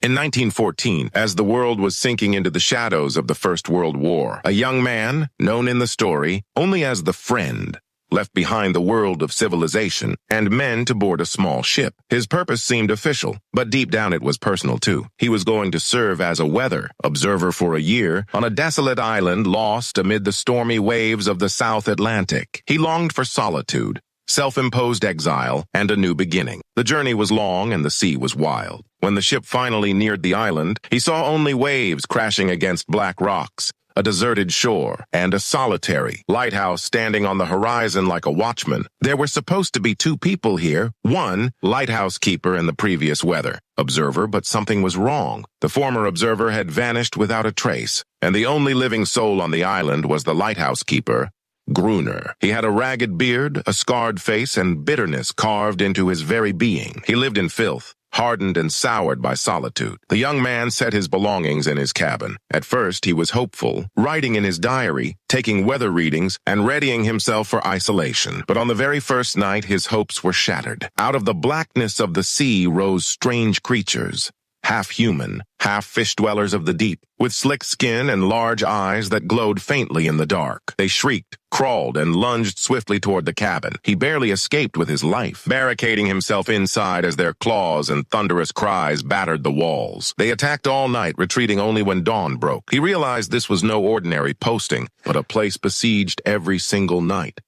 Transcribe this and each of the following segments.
In 1914, as the world was sinking into the shadows of the First World War, a young man, known in the story only as the Friend, left behind the world of civilization and men to board a small ship. His purpose seemed official, but deep down it was personal too. He was going to serve as a weather observer for a year on a desolate island lost amid the stormy waves of the South Atlantic. He longed for solitude, self-imposed exile, and a new beginning. The journey was long and the sea was wild. When the ship finally neared the island, he saw only waves crashing against black rocks, a deserted shore, and a solitary lighthouse standing on the horizon like a watchman. There were supposed to be two people here, one lighthouse keeper and the previous weather observer, but something was wrong. The former observer had vanished without a trace, and the only living soul on the island was the lighthouse keeper, Gruner. He had a ragged beard, a scarred face, and bitterness carved into his very being. He lived in filth, hardened and soured by solitude. The young man set his belongings in his cabin. At first, he was hopeful, writing in his diary, taking weather readings, and readying himself for isolation. But on the very first night, his hopes were shattered. Out of the blackness of the sea rose strange creatures, half human, half fish dwellers of the deep, with slick skin and large eyes that glowed faintly in the dark. They shrieked, crawled, and lunged swiftly toward the cabin. He barely escaped with his life, barricading himself inside as their claws and thunderous cries battered the walls. They attacked all night, retreating only when dawn broke. He realized this was no ordinary posting, but a place besieged every single night.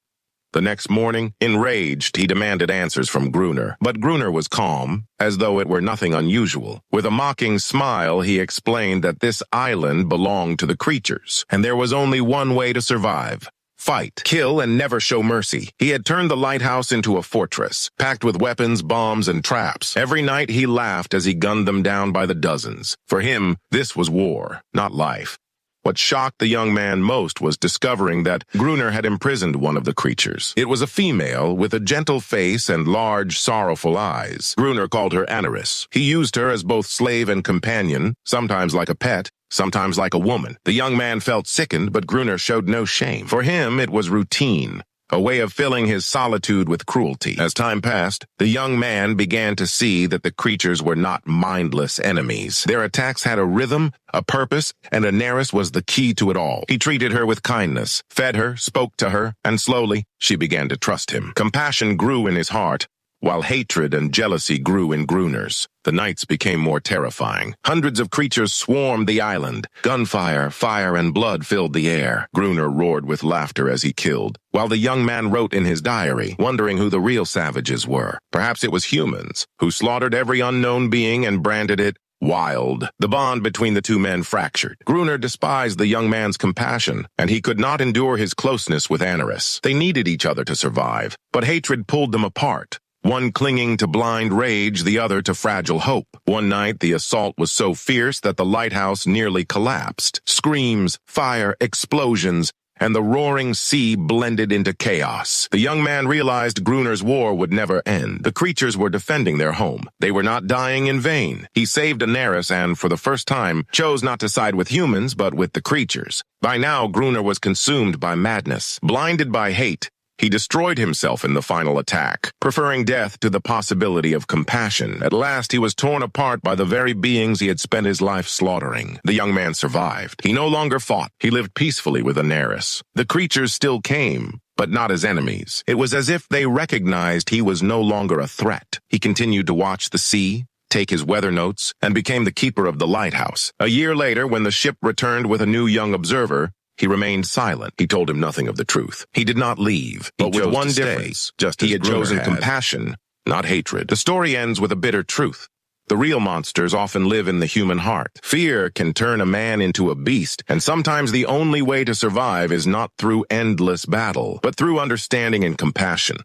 The next morning, enraged, he demanded answers from Gruner. But Gruner was calm, as though it were nothing unusual. With a mocking smile, he explained that this island belonged to the creatures, and there was only one way to survive: fight, kill, and never show mercy. He had turned the lighthouse into a fortress, packed with weapons, bombs, and traps. Every night he laughed as he gunned them down by the dozens. For him, this was war, not life. What shocked the young man most was discovering that Gruner had imprisoned one of the creatures. It was a female with a gentle face and large, sorrowful eyes. Gruner called her Anaris. He used her as both slave and companion, sometimes like a pet, sometimes like a woman. The young man felt sickened, but Gruner showed no shame. For him, it was routine, a way of filling his solitude with cruelty. As time passed, the young man began to see that the creatures were not mindless enemies. Their attacks had a rhythm, a purpose, and Anaris was the key to it all. He treated her with kindness, fed her, spoke to her, and slowly, she began to trust him. Compassion grew in his heart, while hatred and jealousy grew in Gruner's. The nights became more terrifying. Hundreds of creatures swarmed the island. Gunfire, fire, and blood filled the air. Gruner roared with laughter as he killed, while the young man wrote in his diary, wondering who the real savages were. Perhaps it was humans, who slaughtered every unknown being and branded it wild. The bond between the two men fractured. Gruner despised the young man's compassion, and he could not endure his closeness with Anaris. They needed each other to survive, but hatred pulled them apart. One clinging to blind rage, the other to fragile hope. One night, the assault was so fierce that the lighthouse nearly collapsed. Screams, fire, explosions, and the roaring sea blended into chaos. The young man realized Gruner's war would never end. The creatures were defending their home. They were not dying in vain. He saved Anaris and, for the first time, chose not to side with humans, but with the creatures. By now, Gruner was consumed by madness. Blinded by hate, he destroyed himself in the final attack, preferring death to the possibility of compassion. At last, he was torn apart by the very beings he had spent his life slaughtering. The young man survived. He no longer fought. He lived peacefully with Anaris. The creatures still came, but not as enemies. It was as if they recognized he was no longer a threat. He continued to watch the sea, take his weather notes, and became the keeper of the lighthouse. A year later, when the ship returned with a new young observer, he remained silent. He told him nothing of the truth. He did not leave, but with one difference. Just he had chosen compassion, not hatred. The story ends with a bitter truth. The real monsters often live in the human heart. Fear can turn a man into a beast, and sometimes the only way to survive is not through endless battle, but through understanding and compassion.